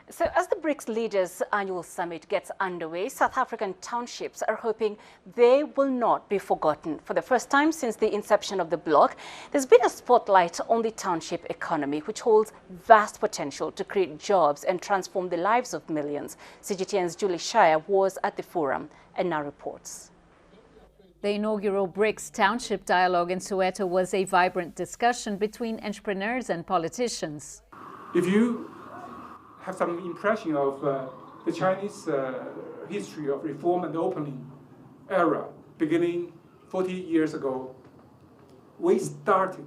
So as the BRICS leaders' annual summit gets underway, South African townships are hoping they will not be forgotten. For the first time since the inception of the bloc, there's been a spotlight on the township economy, which holds vast potential to create jobs and transform the lives of millions. CGTN's Julie Shire was at the forum and now reports. The inaugural BRICS Township Dialogue in Soweto was a vibrant discussion between entrepreneurs and politicians. If you have some impression of the Chinese history of reform and opening era, beginning 40 years ago, we started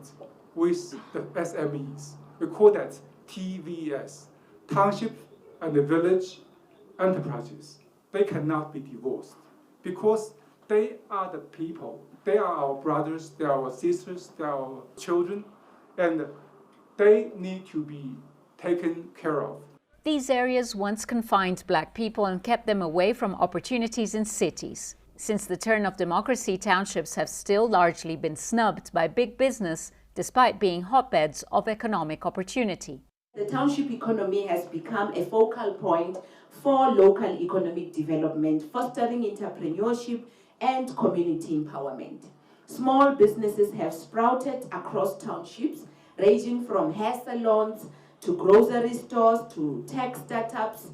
with the SMEs. We call that TVS, Township and Village Enterprises. They cannot be divorced because they are the people. They are our brothers, they are our sisters, they are our children, and they need to be taken care of. These areas once confined Black people and kept them away from opportunities in cities. Since the turn of democracy, townships have still largely been snubbed by big business, despite being hotbeds of economic opportunity. The township economy has become a focal point for local economic development, fostering entrepreneurship and community empowerment. Small businesses have sprouted across townships, ranging from hair salons to grocery stores, to tech startups,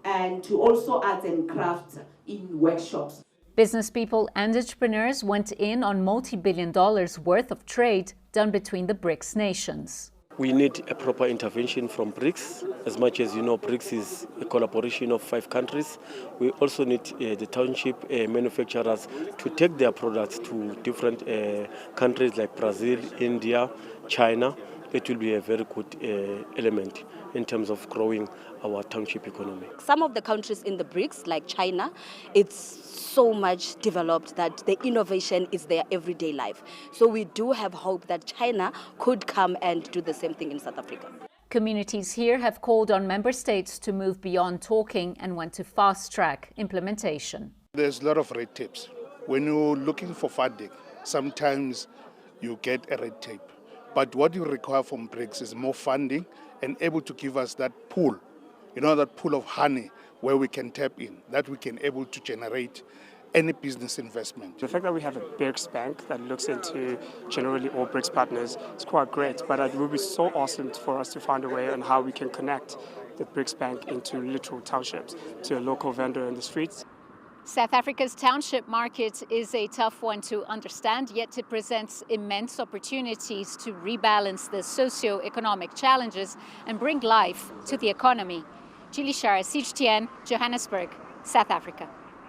and to also arts and crafts in workshops. Business people and entrepreneurs went in on multi-billion dollars worth of trade done between the BRICS nations. We need a proper intervention from BRICS. As much as you know, BRICS is a collaboration of 5 countries. We also need the township manufacturers to take their products to different countries like Brazil, India, China. It will be a very good element in terms of growing our township economy. Some of the countries in the BRICS, like China, it's so much developed that the innovation is their everyday life. So we do have hope that China could come and do the same thing in South Africa. Communities here have called on member states to move beyond talking and want to fast-track implementation. There's a lot of red tapes. When you're looking for funding, sometimes you get a red tape. But what you require from BRICS is more funding and able to give us that pool, that pool of honey where we can tap in, that we can able to generate any business investment. The fact that we have a BRICS bank that looks into generally all BRICS partners is quite great, but it would be so awesome for us to find a way on how we can connect the BRICS bank into literal townships, to a local vendor in the streets. South Africa's township market is a tough one to understand, yet it presents immense opportunities to rebalance the socio-economic challenges and bring life to the economy. Julie Shire, CGTN, Johannesburg, South Africa.